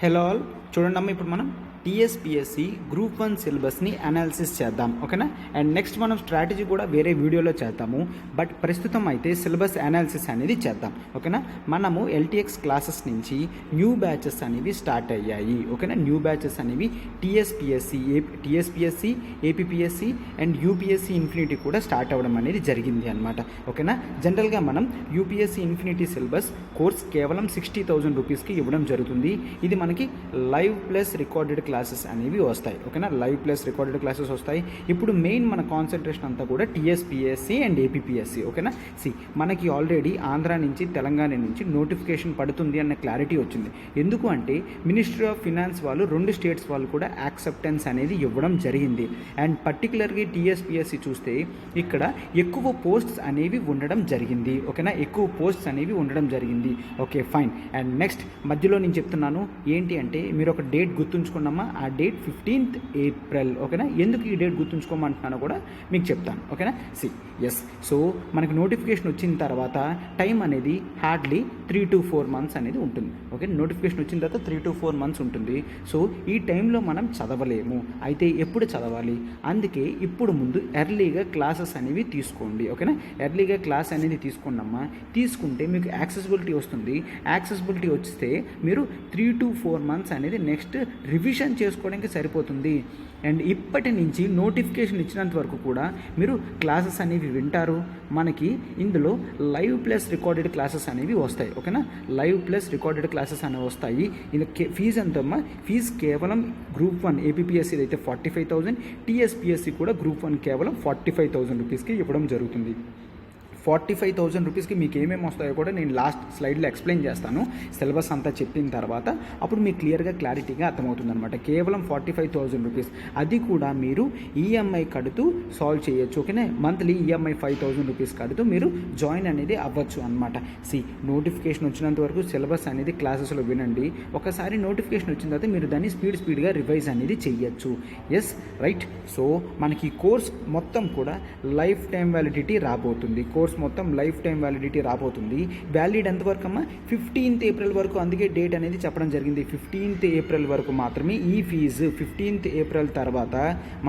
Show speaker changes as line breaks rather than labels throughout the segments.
Hello all, చూడండి ఇప్పుడు మనం టీఎస్పిఎస్సి గ్రూప్ 1 సిలబస్ని అనాలిసిస్ చేద్దాం. ఓకేనా? అండ్ నెక్స్ట్ మనం స్ట్రాటజీ కూడా వేరే వీడియోలో చేద్దాము. బట్ ప్రస్తుతం అయితే సిలబస్ అనాలిసిస్ అనేది చేద్దాం. ఓకేనా? మనము ఎల్టీఎక్స్ క్లాసెస్ నుంచి న్యూ బ్యాచెస్ అనేవి స్టార్ట్ అయ్యాయి. ఓకేనా? న్యూ బ్యాచెస్ అనేవి TSPSC APPSC and UPSC infinity కూడా స్టార్ట్ అవ్వడం అనేది జరిగింది అనమాట. ఓకేనా? జనరల్గా మనం యూపీఎస్సి ఇన్ఫినిటీ సిలబస్ కోర్స్ కేవలం 60,000 రూపీస్కి ఇవ్వడం జరుగుతుంది. ఇది మనకి లైవ్ ప్లస్ రికార్డెడ్ క్లాసెస్ అనేవి వస్తాయి. ఓకేనా? లైవ్ ప్లస్ రికార్డెడ్ క్లాసెస్ వస్తాయి. ఇప్పుడు మెయిన్ మన కాన్సన్ట్రేషన్ అంతా కూడా టీఎస్పిఎస్సి అండ్ ఏపీపీఎస్సి. ఓకేనా? మనకి ఆల్రెడీ ఆంధ్ర నుంచి తెలంగాణ నుంచి నోటిఫికేషన్ పడుతుంది అన్న క్లారిటీ వచ్చింది. ఎందుకు అంటే మినిస్ట్రీ ఆఫ్ ఫినాన్స్ వాళ్ళు 2 స్టేట్స్ వాళ్ళు కూడా యాక్సెప్టెన్స్ అనేది ఇవ్వడం జరిగింది. అండ్ పర్టికులర్గా టీఎస్పిఎస్సి చూస్తే ఇక్కడ ఎక్కువ పోస్ట్స్ అనేవి ఉండడం జరిగింది. ఓకేనా? ఎక్కువ పోస్ట్స్ అనేవి ఉండడం జరిగింది. Okay, fine. అండ్ నెక్స్ట్ మధ్యలో నేను చెప్తున్నాను ఏంటి అంటే, మీరు ఒక డేట్ గుర్తుంచుకున్నామా? ఆ డేట్ 15th ఏప్రిల్. ఓకేనా? ఎందుకు ఈ డేట్ గుర్తుంచుకోమంటున్నానో కూడా మీకు చెప్తాను. ఓకేనా? సో మనకి నోటిఫికేషన్ వచ్చిన తర్వాత టైం అనేది హార్డ్లీ 3 to 4 months అనేది ఉంటుంది. ఓకే, నోటిఫికేషన్ వచ్చిన తర్వాత 3 to 4 months ఉంటుంది. సో ఈ టైంలో మనం చదవలేము. అయితే ఎప్పుడు చదవాలి? అందుకే ఇప్పుడు ముందు ఎర్లీగా క్లాసెస్ అనేవి తీసుకోండి. ఓకేనా? ఎర్లీగా క్లాస్ అనేది తీసుకుంటే మీకు యాక్సెసిబిలిటీ వస్తుంది. యాక్సెసిబిలిటీ వస్తే మీరు 3 to 4 months అనేది నెక్స్ట్ రివిజన్ చేసుకోవడానికి సరిపోతుంది. అండ్ ఇప్పటి నుంచి నోటిఫికేషన్ ఇచ్చినంత వరకు కూడా మీరు క్లాసెస్ అనేవి వింటారు. మనకి ఇందులో లైవ్ ప్లస్ రికార్డెడ్ క్లాసెస్ అనేవి వస్తాయి. ఓకేనా? లైవ్ ప్లస్ రికార్డెడ్ క్లాసెస్ అనేవి వస్తాయి. ఇది ఫీజు ఎంతమ్మా? ఫీజు కేవలం గ్రూప్ 1 ఏపీపీఎస్సీ అయితే 45,000, టీఎస్పిఎస్సి కూడా గ్రూప్ 1 కేవలం 45,000 రూపీస్కి ఇవ్వడం జరుగుతుంది. 45,000 రూపీస్కి మీకు ఏమేమి వస్తాయో కూడా నేను లాస్ట్ స్లైడ్లో ఎక్స్ప్లెయిన్ చేస్తాను. సిలబస్ అంతా చెప్పిన తర్వాత అప్పుడు మీకు క్లారిటీగా అర్థమవుతుంది అనమాట. కేవలం 45,000 రూపీస్, అది కూడా మీరు ఈఎంఐ కడుతూ సాల్వ్ చేయొచ్చు. ఓకేనా? మంత్లీ ఈఎంఐ 5,000 రూపీస్ కడుతూ మీరు జాయిన్ అనేది అవ్వచ్చు అనమాట. నోటిఫికేషన్ వచ్చినంత వరకు సిలబస్ అనేది క్లాసెస్లో వినండి. ఒకసారి నోటిఫికేషన్ వచ్చిన తర్వాత మీరు దాన్ని స్పీడ్గా రివైజ్ అనేది చెయ్యొచ్చు. Yes, right. సో మనకి కోర్స్ మొత్తం కూడా లైఫ్ టైం వ్యాలిడిటీ రాబోతుంది. వ్యాలిడ్ ఎంతవరకు అమ్మా? 15th ఏప్రిల్ వరకు. అందుకే డేట్ అనేది చెప్పడం జరిగింది. 15th ఏప్రిల్ వరకు మాత్రమే ఈ ఫీజు. 15th ఏప్రిల్ తర్వాత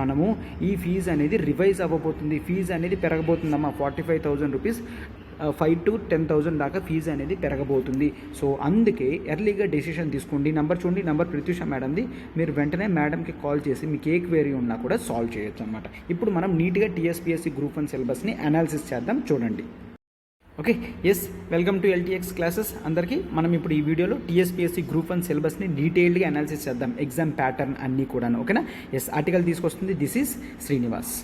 మనము ఈ ఫీజు అనేది రివైజ్ అవ్వబోతుంది. ఫీజు అనేది పెరగబోతుందమ్మా. 45,000 రూపీస్ 5 to 10,000 దాకా ఫీజు అనేది పెరగబోతుంది. సో అందుకే ఎర్లీగా డెసిషన్ తీసుకోండి. చూడండి, నంబర్ ప్రత్యూష మేడంది. మీరు వెంటనే మేడంకి కాల్ చేసి మీకు ఏ క్వేరీ ఉన్నా కూడా సాల్వ్ చేయొచ్చు అనమాట. ఇప్పుడు మనం నీట్గా టీఎస్పిఎస్సి గ్రూప్ 1 సిలబస్ని అనాలిసిస్ చేద్దాం. చూడండి. Okay, yes, welcome to LTX classes. అందరికీ మనం ఇప్పుడు ఈ వీడియోలో టీఎస్పిఎస్సి గ్రూప్ 1 సిలబస్ని డీటెయిల్డ్గా అనాలిసిస్ చేద్దాం. ఎగ్జామ్ ప్యాటర్న్ అన్నీ కూడా. ఓకేనా? ఎస్, ఆర్టికల్ తీసుకొస్తుంది దిస్ ఈజ్ శ్రీనివాస్.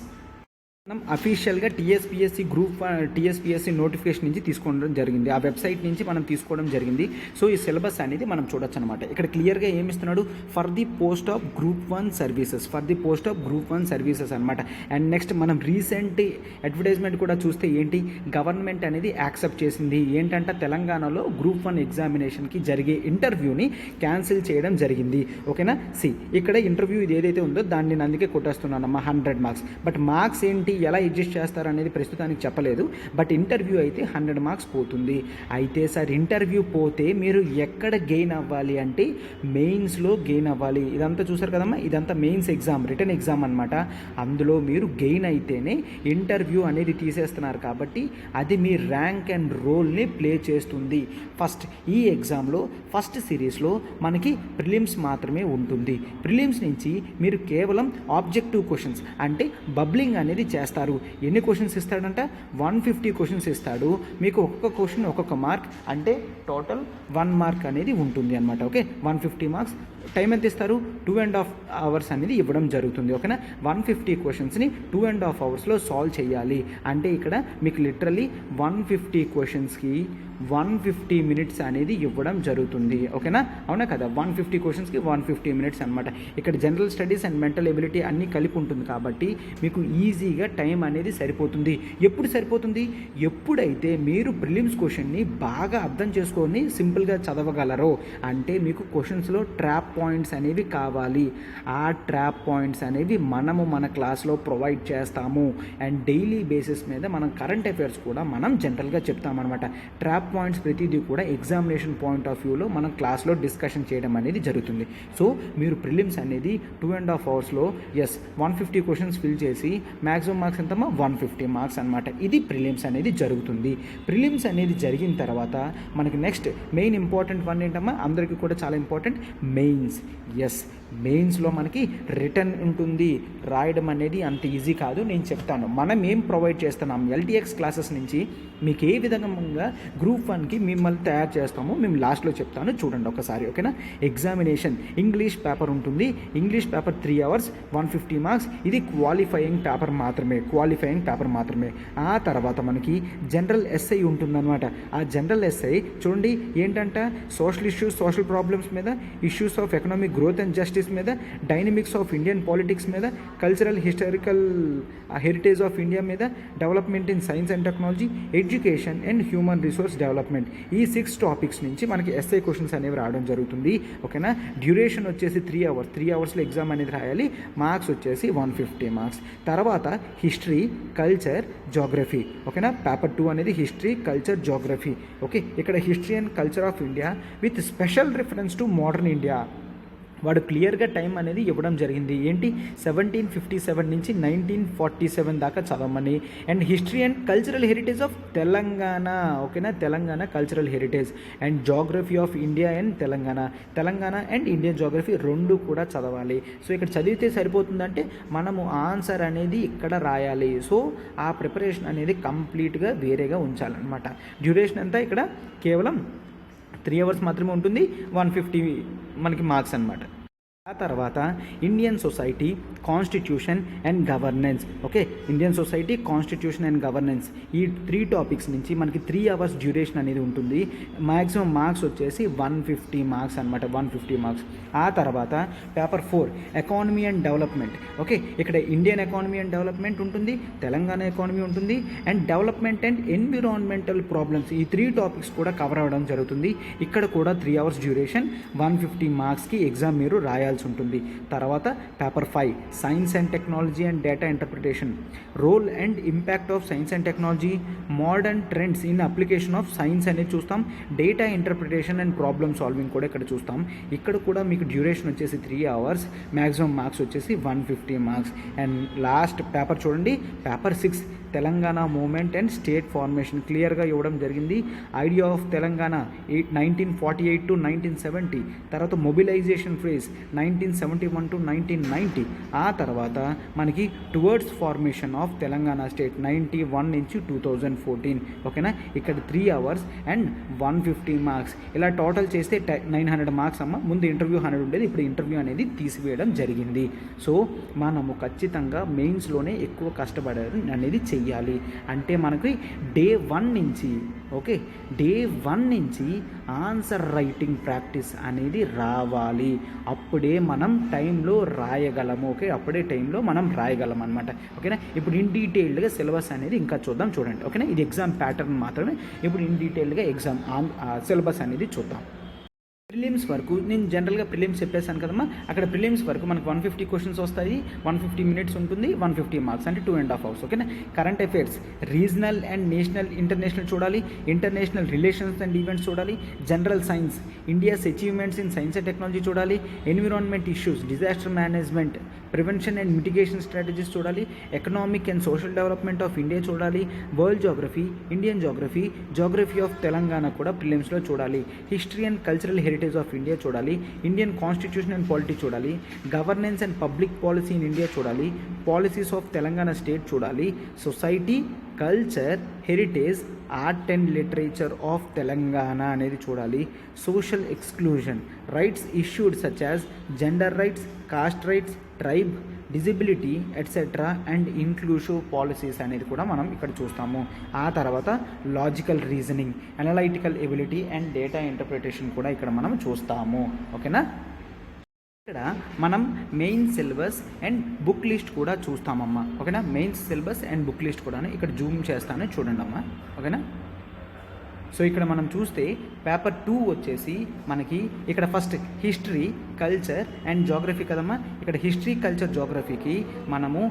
మనం అఫీషియల్గా టీఎస్పిఎస్సి నోటిఫికేషన్ నుంచి తీసుకోవడం జరిగింది. ఆ వెబ్సైట్ నుంచి మనం తీసుకోవడం జరిగింది. సో ఈ సిలబస్ అనేది మనం చూడొచ్చు అనమాట. ఇక్కడ క్లియర్గా ఏమిస్తున్నాడు? For the post of group 1 services అనమాట. అండ్ నెక్స్ట్ మనం రీసెంట్ అడ్వర్టైజ్మెంట్ కూడా చూస్తే ఏంటి, గవర్నమెంట్ అనేది యాక్సెప్ట్ చేసింది. ఏంటంటే తెలంగాణలో గ్రూప్ 1 ఎగ్జామినేషన్కి జరిగే ఇంటర్వ్యూని క్యాన్సిల్ చేయడం జరిగింది. ఓకేనా? ఇక్కడ ఇంటర్వ్యూ ఇది ఏదైతే ఉందో దాన్ని నేను అందుకే కొట్టేస్తున్నానమ్మా, 100 మార్క్స్. బట్ మార్క్స్ ఏంటి, ఎలా అడ్జస్ట్ చేస్తారనేది ప్రస్తుతానికి చెప్పలేదు. బట్ ఇంటర్వ్యూ అయితే 100 మార్క్స్ పోతుంది. అయితే సార్ ఇంటర్వ్యూ పోతే మీరు ఎక్కడ గెయిన్ అవ్వాలి అంటే మెయిన్స్లో గెయిన్ అవ్వాలి. ఇదంతా చూసారు కదమ్మా, ఇదంతా మెయిన్స్ ఎగ్జామ్, రిటర్న్ ఎగ్జామ్ అనమాట. అందులో మీరు గెయిన్ అయితేనే ఇంటర్వ్యూ అనేది తీసేస్తున్నారు కాబట్టి అది మీ ర్యాంక్ అండ్ రోల్ని ప్లే చేస్తుంది. ఈ ఎగ్జామ్లో ఫస్ట్ సిరీస్లో మనకి ప్రిలిమ్స్ మాత్రమే ఉంటుంది. ప్రిలిమ్స్ నుంచి మీరు కేవలం ఆబ్జెక్టివ్ క్వశ్చన్స్ అంటే బబ్లింగ్ అనేది చేస్తారు. ఎన్ని క్వశ్చన్స్ ఇస్తాడంట? 150 క్వశ్చన్స్ ఇస్తాడు. మీకు ఒక్కొక్క క్వశ్చన్ ఒక్కొక్క మార్క్, అంటే టోటల్ 1 మార్క్ అనేది ఉంటుంది అనమాట. Okay, 150 marks. టైం ఎంత ఇస్తారు? 2.5 hours అనేది ఇవ్వడం జరుగుతుంది. ఓకేనా? 150 క్వశ్చన్స్ని 2.5 hours సాల్వ్ చేయాలి. అంటే ఇక్కడ మీకు లిటరల్లీ 150 క్వశ్చన్స్కి 150 minutes అనేది ఇవ్వడం జరుగుతుంది. ఓకేనా? అవునా కదా? 150 క్వశ్చన్స్కి 150 minutes అనమాట. ఇక్కడ general studies and mental ability అన్నీ కలిపి ఉంటుంది కాబట్టి మీకు ఈజీగా టైం అనేది సరిపోతుంది. ఎప్పుడు సరిపోతుంది? ఎప్పుడైతే మీరు ప్రిలిమ్స్ క్వశ్చన్ని బాగా అర్థం చేసుకొని సింపుల్గా చదవగలరో. అంటే మీకు క్వశ్చన్స్లో ట్రాప్ పాయింట్స్ అనేవి కావాలి. ఆ ట్రాప్ పాయింట్స్ అనేవి మనము మన క్లాస్లో ప్రొవైడ్ చేస్తాము. అండ్ డైలీ బేసిస్ మీద మనం కరెంట్ అఫైర్స్ కూడా మనం జనరల్గా చెప్తామన్నమాట. ట్రాప్ హాట్ పాయింట్స్ ప్రతిదీ కూడా ఎగ్జామినేషన్ పాయింట్ ఆఫ్ వ్యూలో మనం క్లాస్లో డిస్కషన్ చేయడం అనేది జరుగుతుంది. సో మీరు ప్రిలిమ్స్ అనేది 2.5 అవర్స్లో 150 క్వశ్చన్స్ ఫిల్ చేసి మ్యాక్సిమం మార్క్స్ ఎంతమ్మా 150 మార్క్స్ అనమాట. ఇది ప్రిలిమ్స్ అనేది జరుగుతుంది. ప్రిలిమ్స్ అనేది జరిగిన తర్వాత మనకి నెక్స్ట్ మెయిన్ ఇంపార్టెంట్ వన్ ఏంటమ్మా, అందరికీ కూడా చాలా ఇంపార్టెంట్, మెయిన్స్. మెయిన్స్లో మనకి రిటర్న్ ఉంటుంది. రాయడం అనేది అంత ఈజీ కాదు, నేను చెప్తాను. మనం ఏం ప్రొవైడ్ చేస్తున్నాం ఎల్టీఎక్స్ క్లాసెస్ నుంచి మీకు ఏ విధంగా గ్రూప్ 1కి మిమ్మల్ని తయారు చేస్తామో మేము లాస్ట్లో చెప్తాను, చూడండి ఒకసారి, ఓకేనా. ఎగ్జామినేషన్ ఇంగ్లీష్ పేపర్ ఉంటుంది. English paper 3 hours 150 marks. ఇది క్వాలిఫైయింగ్ పేపర్ మాత్రమే. ఆ తర్వాత మనకి జనరల్ ఎస్ఐ ఉంటుందన్నమాట. ఆ జనరల్ ఎస్ఐ చూడండి ఏంటంటే సోషల్ ఇష్యూస్, సోషల్ ప్రాబ్లమ్స్ మీద, issues of economic growth and justice మీద, డైనమిక్స్ ఆఫ్ ఇండియన్ పాలిటిక్స్ మీద, cultural historical heritage of India మీద, development in science and technology, education and human resource development. ఈ 6 topics నుంచి మనకి SI questions అనేవి రావడం జరుగుతుంది, ఓకేనా. డ్యూరేషన్ వచ్చేసి 3 అవర్స్లో ఎగ్జామ్ అనేది రాయాలి. మార్క్స్ వచ్చేసి 150 మార్క్స్. తర్వాత హిస్టరీ, కల్చర్, జోగ్రఫీ, ఓకేనా. పేపర్ 2 అనేది హిస్టరీ, కల్చర్, జోగ్రఫీ, ఓకే. ఇక్కడ history and culture of India with special reference to modern India. వాడు క్లియర్గా టైం అనేది ఇవ్వడం జరిగింది. ఏంటి 1757 నుంచి 1947 దాకా చదవమని. And history and cultural heritage of Telangana, ఓకేనా. Telangana cultural heritage and geography of India and Telangana and Indian geography 2 కూడా చదవాలి. సో ఇక్కడ చదివితే సరిపోతుందంటే మనము ఆన్సర్ అనేది ఇక్కడ రాయాలి. సో ఆ ప్రిపరేషన్ అనేది కంప్లీట్గా వేరేగా ఉంచాలన్నమాట. డ్యూరేషన్ అంతా ఇక్కడ కేవలం 3 అవర్స్ మాత్రమే ఉంటుంది. 150 మనకి మార్క్స్ అన్నమాట. ఆ తర్వాత Indian society, constitution and governance, okay. Indian society, constitution and governance, ఈ 3 టాపిక్స్ నుంచి మనకి 3 అవర్స్ డ్యూరేషన్ అనేది ఉంటుంది. మ్యాక్సిమం మార్క్స్ వచ్చేసి 150 మార్క్స్ అనమాట, 150 మార్క్స్. ఆ తర్వాత paper 4 economy and development, okay. ఇక్కడ ఇండియన్ ఎకానమీ అండ్ డెవలప్మెంట్ ఉంటుంది, తెలంగాణ ఎకానమీ ఉంటుంది, and development and environmental problems, ఈ 3 టాపిక్స్ కూడా కవర్ అవ్వడం జరుగుతుంది. ఇక్కడ కూడా 3 అవర్స్ డ్యూరేషన్, 150 మార్క్స్కి ఎగ్జామ్ మీరు రాయాలి ఉంటుంది. తర్వాత paper 5 science and technology and data interpretation, role and impact of science and technology, modern trends in application of science అనేది చూస్తాం. Data interpretation and problem solving కూడా ఇక్కడ చూస్తాం. ఇక్కడ కూడా మీకు డ్యూరేషన్ వచ్చేసి 3 అవర్స్, మ్యాక్సిమం మార్క్స్ వచ్చేసి 150 మార్క్స్. అండ్ లాస్ట్ పేపర్ చూడండి, paper 6 Telangana movement and state formation, క్లియర్గా ఇవ్వడం జరిగింది. ఐడియా ఆఫ్ తెలంగాణ 1948 to 1970, తర్వాత మొబిలైజేషన్ ఫేజ్ 1971 to 1990. ఆ తర్వాత మనకి towards formation of Telangana state 91 నుంచి 2014, ఓకేనా. ఇక్కడ 3 అవర్స్ అండ్ 150 మార్క్స్. ఇలా టోటల్ చేస్తే 900 మార్క్స్ అమ్మ. ముందు ఇంటర్వ్యూ 100 ఉండేది, ఇప్పుడు ఇంటర్వ్యూ అనేది తీసివేయడం జరిగింది. సో మనము ఖచ్చితంగా మెయిన్స్లోనే ఎక్కువ కష్టపడడం అనేది చెయ్యాలి. అంటే మనకి డే 1 నుంచి, ఓకే, డే 1 నుంచి ఆన్సర్ రైటింగ్ ప్రాక్టీస్ అనేది రావాలి. అప్పుడే మనం టైంలో రాయగలము, ఓకే. అప్పుడే టైంలో మనం రాయగలం అనమాట, ఓకేనా. ఇప్పుడు ఇన్ డీటెయిల్డ్గా సిలబస్ అనేది ఇంకా చూద్దాం, చూడండి, ఓకేనా. ఇది ఎగ్జామ్ ప్యాటర్న్ మాత్రమే. ఇప్పుడు ఇన్ డీటెయిల్డ్గా ఎగ్జామ్ సిలబస్ అనేది చూద్దాం. ప్రిలిమ్స్ వరకు నేను జనరల్గా ప్రిలిమ్స్ చెప్పేసాను కదమ్మా. అక్కడ ప్రిలిమ్స్ వరకు మనకు 150 క్వశ్చన్స్ వస్తాయి, 150 మినిట్స్ ఉంటుంది, 150 మార్క్స్ అంటే 2.5 అవర్స్, ఓకేనా. Current affairs, regional and national, international చూడాలి. ఇంటర్నేషనల్ రిలేషన్స్ అండ్ ఈవెంట్స్ చూడాలి. General science, India's achievements in science and technology చూడాలి. Environment issues, disaster management, prevention and mitigation strategies చూడాలి. Economic and social development of India చూడాలి. World geography, Indian geography, geography of Telangana కూడా ప్రిలిమ్స్లో చూడాలి. History and cultural heritage of India చూడాలి. Indian constitution and polity చూడాలి. Governance and public policy in India చూడాలి. Policies of Telangana state చూడాలి. Society, culture, heritage, art and literature of Telangana అనేది చూడాలి. Social exclusion, rights issued such as gender rights, cost rights, tribe, డిజిబిలిటీ etcetera and inclusive policies అనేది కూడా మనం ఇక్కడ చూస్తాము. ఆ తర్వాత logical reasoning, analytical ability and data interpretation కూడా ఇక్కడ మనం చూస్తాము, ఓకేనా. ఇక్కడ మనం main syllabus and book list కూడా చూస్తామమ్మా, ఓకేనా. Main syllabus and book list కూడా ఇక్కడ జూమ్ చేస్తాను, చూడండి అమ్మా, ఓకేనా. సో ఇక్కడ మనం చూస్తే పేపర్ 2 వచ్చేసి మనకి ఇక్కడ first history, culture and geography కదమ్మా. ఇక్కడ హిస్టరీ, కల్చర్, జోగ్రఫీకి మనము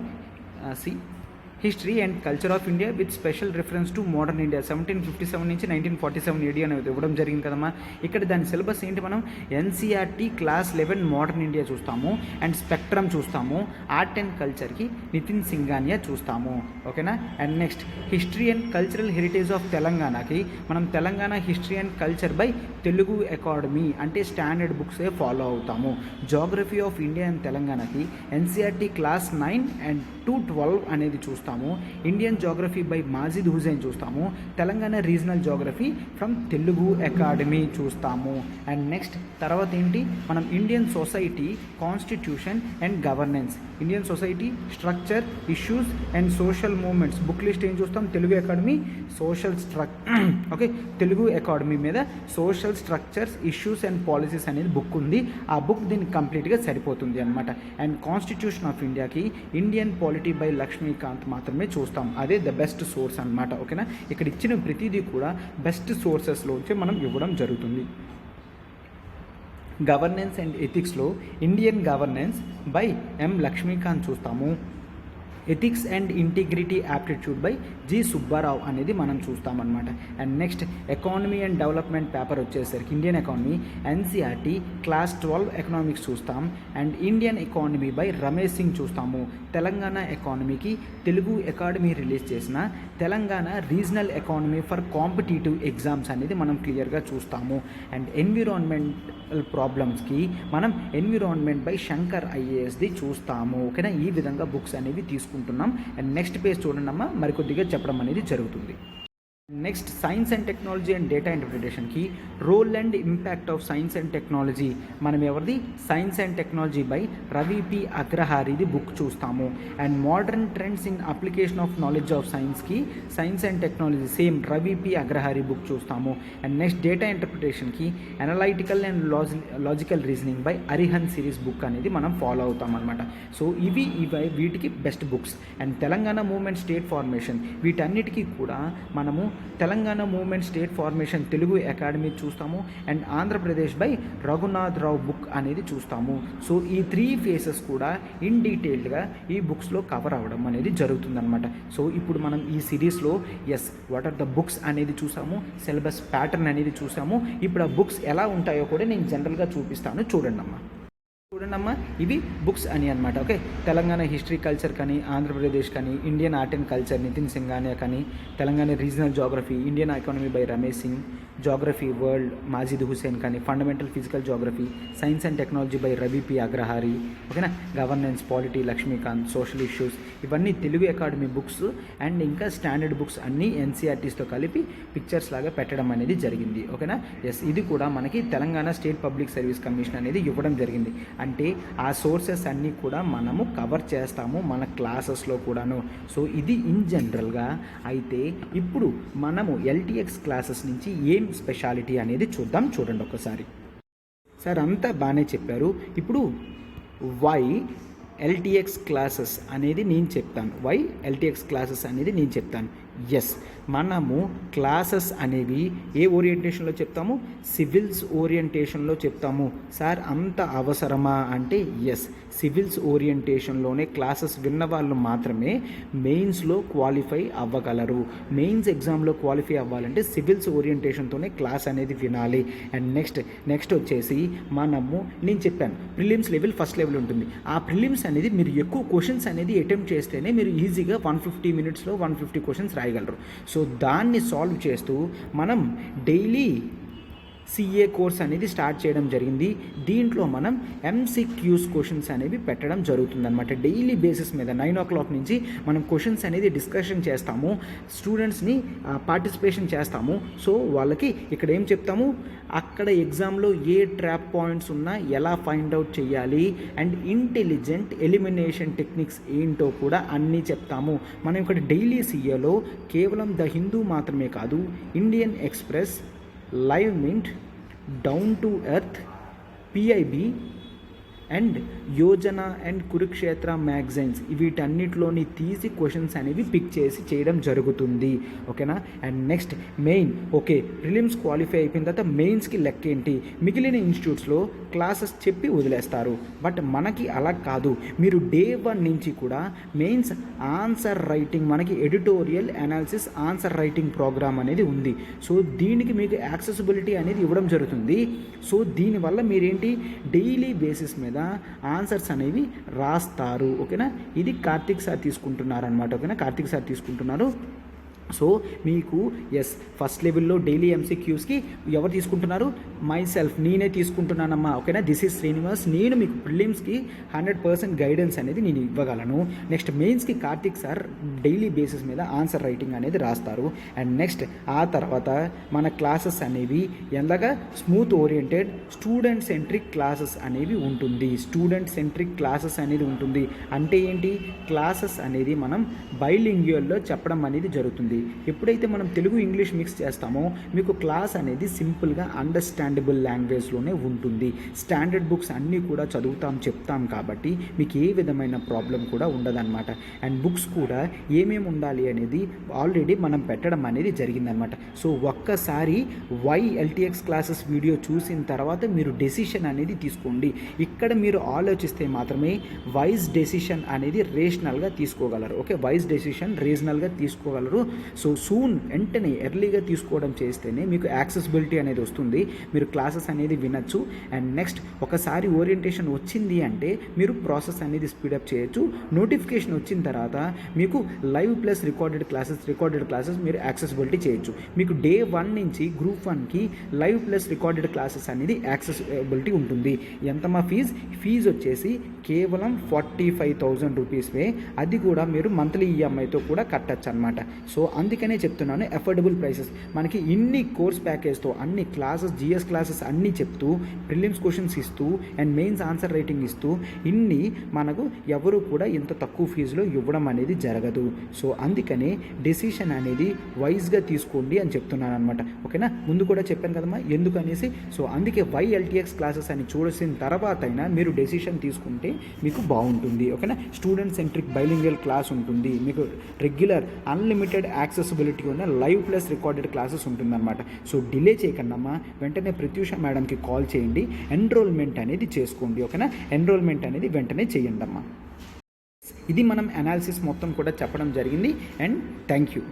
history and culture of India with special reference to modern India 1757 నుంచి 1947 ఏడి అనేది ఇవ్వడం జరిగింది కదమ్మా. ఇక్కడ దాని సిలబస్ ఏంటి, మనం ఎన్సీఆర్టీ క్లాస్ 11 మోడర్న్ ఇండియా చూస్తాము, అండ్ స్పెక్ట్రమ్ చూస్తాము, ఆర్ట్ అండ్ కల్చర్కి నితిన్ సింగానియా చూస్తాము. ఓకేనా. And next history and cultural heritage of తెలంగాణకి మనం Telangana history and culture by Telugu academy అంటే స్టాండర్డ్ బుక్సే ఫాలో అవుతాము. జోగ్రఫీ ఆఫ్ ఇండియా అండ్ తెలంగాణకి ఎన్సీఆర్టీ క్లాస్ 9 అండ్ 212 అనేది చూస్తాము. Indian geography by Majid Husain చూస్తాము. Telangana regional geography from Telugu academy చూస్తాము. అండ్ నెక్స్ట్ తర్వాత ఏంటి, మనం Indian society constitution and governance, Indian society structure, issues and social movements book list ఏం చూస్తాం, Telugu academy social okay, Telugu academy మీద social structures, issues and policies అనేది book ఉంది. ఆ బుక్ దీనికి కంప్లీట్గా సరిపోతుంది అనమాట. అండ్ కాన్స్టిట్యూషన్ ఆఫ్ ఇండియాకి ఇండియన్ పాలిటీ బై లక్ష్మీకాంత్ మాత్రమే చూస్తాం. అదే ద బెస్ట్ సోర్స్ అనమాట. ఓకేనా. ఇక్కడ ఇచ్చిన ప్రతిదీ కూడా బెస్ట్ సోర్సెస్లోంచి మనం ఇవ్వడం జరుగుతుంది. గవర్నెన్స్ అండ్ ఎథిక్స్లో Indian governance by M Laxmikanth చూస్తాము. Ethics and integrity aptitude by G Subbarao అనేది మనం చూస్తామన్నమాట. And next economy and development paper వచ్చేసరికి Indian economy NCERT class 12 economics చూస్తాం. And Indian economy by Ramesh Singh చూస్తాము. తెలంగాణ ఎకానమీకి తెలుగు అకాడమీ రిలీజ్ చేసిన Telangana regional economy for competitive exams అనేది మనం క్లియర్గా చూస్తాము. అండ్ ఎన్విరాన్మెంటల్ ప్రాబ్లమ్స్కి మనం ఎన్విరాన్మెంట్ బై శంకర్ ఐఏఎస్ది చూస్తాము. ఓకేనా. ఈ విధంగా బుక్స్ అనేవి తీసుకుంటున్నాం. అండ్ నెక్స్ట్ పేజ్ చూడండి అమ్మా, మరికొద్దిగా చెప్పడం అనేది జరుగుతుంది. Next science and technology and data ఇంటర్ప్రిటేషన్కి role and impact of science and technology మనం ఎవరిది, science and technology by Ravi P అగ్రహారీది బుక్ చూస్తాము. And modern trends in application of knowledge of సైన్స్కి science and technology same Ravi P Agrahari book చూస్తాము. And next data ఇంటర్ప్రిటేషన్కి analytical and logical reasoning by Arihant series book అనేది మనం follow అవుతాం అనమాట. So ఇవి వీటికి best books. And Telangana movement state formation వీటన్నిటికీ కూడా మనము Telangana movement state formation Telugu academy చూస్తాము. And Andhra Pradesh by Raghunath Rao book అనేది చూస్తాము. సో ఈ 3 ఫేసెస్ కూడా ఇన్ డీటెయిల్డ్గా ఈ బుక్స్లో కవర్ అవ్వడం అనేది జరుగుతుందన్నమాట. సో ఇప్పుడు మనం ఈ సిరీస్లో వాట్ ఆర్ ద బుక్స్ అనేది చూసాము, సిలబస్ ప్యాటర్న్ అనేది చూసాము. ఇప్పుడు ఆ బుక్స్ ఎలా ఉంటాయో కూడా నేను జనరల్గా చూపిస్తాను, చూడండి అమ్మా. ఇవి బుక్స్ అని అనమాట. ఓకే. తెలంగాణ హిస్టరీ కల్చర్ కానీ, ఆంధ్రప్రదేశ్ కానీ, Indian art and culture Nitin Singhania కానీ, Telangana regional geography Indian economy by Ramesh Singh, geography world Majid Husain కానీ, fundamental physical geography science and technology by Ravi P Agrahari. ఓకేనా. Governance polity Laxmikanth, social issues ఇవన్నీ తెలుగు అకాడమీ బుక్స్. అండ్ ఇంకా స్టాండర్డ్ బుక్స్ అన్నీ ఎన్సీఆర్టీస్తో కలిపి పిక్చర్స్ లాగా పెట్టడం అనేది జరిగింది. ఓకేనా. ఇది కూడా మనకి Telangana state public service commission అనేది ఇవ్వడం జరిగింది. అంటే ఆ సోర్సెస్ అన్నీ కూడా మనము కవర్ చేస్తాము మన క్లాసెస్లో కూడాను. సో ఇది ఇన్ జనరల్గా. అయితే ఇప్పుడు మనము ఎల్టీఎక్స్ క్లాసెస్ నుంచి ఏం స్పెషాలిటీ అనేది చూద్దాం, చూడండి ఒకసారి. సార్ అంతా బాగానే చెప్పారు. ఇప్పుడు వై ఎల్టీఎక్స్ క్లాసెస్ అనేది నేను చెప్తాను. వై ఎల్టీఎక్స్ క్లాసెస్ అనేది నేను చెప్తాను. మనము క్లాసెస్ అనేవి ఏ ఓరియంటేషన్లో చెప్తాము, సివిల్స్ ఓరియంటేషన్లో చెప్తాము. సార్ అంత అవసరమా అంటే సివిల్స్ ఓరియంటేషన్లోనే క్లాసెస్ విన్న వాళ్ళు మాత్రమే మెయిన్స్లో క్వాలిఫై అవ్వగలరు. మెయిన్స్ ఎగ్జామ్లో క్వాలిఫై అవ్వాలంటే సివిల్స్ ఓరియంటేషన్తోనే క్లాస్ అనేది వినాలి. అండ్ నెక్స్ట్ వచ్చేసి నేను చెప్పాను ప్రిలిమ్స్ లెవెల్ ఫస్ట్ లెవెల్ ఉంటుంది. ఆ ప్రిలిమ్స్ అనేది మీరు ఎక్కువ క్వశ్చన్స్ అనేది అటెంప్ట్ చేస్తేనే మీరు ఈజీగా 150 మినిట్స్లో 150 క్వశ్చన్స్ రాయగలరు. సో దాన్ని సాల్వ్ చేస్తూ మనం డైలీ సిఏ కోర్స్ అనేది స్టార్ట్ చేయడం జరిగింది. దీంట్లో మనం ఎంసీక్యూస్ క్వశ్చన్స్ అనేవి పెట్టడం జరుగుతుంది అనమాట. డైలీ బేసిస్ మీద 9 o'clock నుంచి మనం క్వశ్చన్స్ అనేది డిస్కషన్ చేస్తాము, స్టూడెంట్స్ని పార్టిసిపేషన్ చేస్తాము. సో వాళ్ళకి ఇక్కడ ఏం చెప్తాము, అక్కడ ఎగ్జామ్లో ఏ ట్రాప్ పాయింట్స్ ఉన్నా ఎలా ఫైండ్ అవుట్ చేయాలి అండ్ ఇంటెలిజెంట్ ఎలిమినేషన్ టెక్నిక్స్ ఏంటో కూడా అన్నీ చెప్తాము. మనం ఇక్కడ డైలీ సిఏలో కేవలం ద హిందూ మాత్రమే కాదు, Indian express, live mint, down to earth, PIB, and Yojana and Kurukshetra magazines వీటన్నిటిలోని తీసి క్వశ్చన్స్ అనేవి పిక్ చేసి చేయడం జరుగుతుంది. ఓకేనా. And next main. Okay, prelims qualify అయిపోయిన తర్వాత మెయిన్స్కి లెక్క ఏంటి? మిగిలిన ఇన్స్టిట్యూట్స్లో క్లాసెస్ చెప్పి వదిలేస్తారు, బట్ మనకి అలా కాదు. మీరు డే 1 నుంచి కూడా మెయిన్స్ ఆన్సర్ రైటింగ్, మనకి editorial analysis answer writing programme అనేది ఉంది. సో దీనికి మీకు యాక్సెసిబిలిటీ అనేది ఇవ్వడం జరుగుతుంది. సో దీనివల్ల మీరేంటి డైలీ బేసిస్ మీద ఆన్సర్స్ అనేవి రాస్తారు. ఓకేనా. ఇది కార్తిక్ సార్ తీసుకుంటున్నారు అనమాట. ఓకేనా, కార్తిక్ సార్ తీసుకుంటున్నారు. సో మీకు ఫస్ట్ లెవెల్లో డైలీ ఎంసీక్యూస్కి ఎవరు తీసుకుంటున్నారు? మై సెల్ఫ్, నేనే తీసుకుంటున్నానమ్మా. ఓకేనా. This is Srinivas. నేను మీకు ప్రిలిమ్స్కి 100% గైడెన్స్ అనేది నేను ఇవ్వగలను. నెక్స్ట్ మెయిన్స్కి కార్తిక్ సార్ డైలీ బేసిస్ మీద ఆన్సర్ రైటింగ్ అనేది రాస్తారు. అండ్ నెక్స్ట్ ఆ తర్వాత మన క్లాసెస్ అనేవి ఎలాగా smooth oriented student centric classes అనేవి ఉంటుంది. స్టూడెంట్ సెంట్రిక్ క్లాసెస్ అనేది ఉంటుంది. అంటే ఏంటి? క్లాసెస్ అనేది మనం బైలింగ్యువల్లో చెప్పడం అనేది జరుగుతుంది. ఎప్పుడైతే మనం తెలుగు ఇంగ్లీష్ మిక్స్ చేస్తామో మీకు క్లాస్ అనేది సింపుల్గా అండర్స్టాండబుల్ లాంగ్వేజ్లోనే ఉంటుంది. స్టాండర్డ్ బుక్స్ అన్నీ కూడా చదువుతాం చెప్తాం కాబట్టి మీకు ఏ విధమైన ప్రాబ్లం కూడా ఉండదన్నమాట. అండ్ బుక్స్ కూడా ఏమేమి ఉండాలి అనేది ఆల్రెడీ మనం పెట్టడం అనేది జరిగిందనమాట. సో ఒక్కసారి ఎల్టీఎక్స్ క్లాసెస్ వీడియో చూసిన తర్వాత మీరు డెసిషన్ అనేది తీసుకోండి. ఇక్కడ మీరు ఆలోచిస్తే మాత్రమే వైజ్ డెసిషన్ అనేది రేషనల్గా తీసుకోగలరు. ఓకే, వైజ్ డెసిషన్ రీజనల్గా తీసుకోగలరు. సో వెంటనే ఎర్లీగా తీసుకోవడం చేస్తేనే మీకు యాక్సెసిబిలిటీ అనేది వస్తుంది. మీరు క్లాసెస్ అనేది వినొచ్చు. అండ్ నెక్స్ట్ ఒకసారి ఓరియంటేషన్ వచ్చింది అంటే మీరు ప్రాసెస్ అనేది స్పీడప్ చేయొచ్చు. నోటిఫికేషన్ వచ్చిన తర్వాత మీకు లైవ్ ప్లస్ రికార్డెడ్ క్లాసెస్ మీరు యాక్సెసిబిలిటీ చేయొచ్చు. మీకు డే 1 నుంచి గ్రూప్ 1కి లైవ్ ప్లస్ రికార్డెడ్ క్లాసెస్ అనేది యాక్సెసిబిలిటీ ఉంటుంది. ఎంతమా ఫీజు వచ్చేసి కేవలం 45,000 రూపీస్వే. అది కూడా మీరు మంత్లీ ఈఎంఐతో కూడా కట్టచ్చు అనమాట. సో అందుకనే చెప్తున్నాను అఫోర్డబుల్ ప్రైసెస్. మనకి ఇన్ని కోర్స్ ప్యాకేజ్తో అన్ని క్లాసెస్, జిఎస్ క్లాసెస్ అన్నీ చెప్తూ ప్రిలిమ్స్ క్వశ్చన్స్ ఇస్తూ అండ్ మెయిన్స్ ఆన్సర్ రైటింగ్ ఇస్తూ ఇన్ని మనకు ఎవరు కూడా ఇంత తక్కువ ఫీజులో ఇవ్వడం అనేది జరగదు. సో అందుకనే డెసిషన్ అనేది వైజ్గా తీసుకోండి అని చెప్తున్నాను అనమాట. ఓకేనా. ముందు కూడా చెప్పాను కదమ్మా ఎందుకు అనేసి. సో అందుకే ఎల్టీఎక్స్ క్లాసెస్ అని చూసిన తర్వాత అయినా మీరు డెసిషన్ తీసుకుంటే మీకు బాగుంటుంది. ఓకేనా. స్టూడెంట్ సెంట్రిక్ బైలింగ్వల్ క్లాస్ ఉంటుంది. మీకు రెగ్యులర్ అన్లిమిటెడ్ యాక్సెసిబిలిటీ ఉన్న లైవ్ ప్లస్ రికార్డెడ్ క్లాసెస్ ఉంటుందన్నమాట. సో డిలే చేయకండమ్మా, వెంటనే ప్రత్యూష మేడంకి కాల్ చేయండి, ఎన్రోల్మెంట్ అనేది చేసుకోండి. ఓకేనా. ఎన్రోల్మెంట్ అనేది వెంటనే చేయండి అమ్మా. ఇది మనం అనాలిసిస్ మొత్తం కూడా చెప్పడం జరిగింది. And thank you.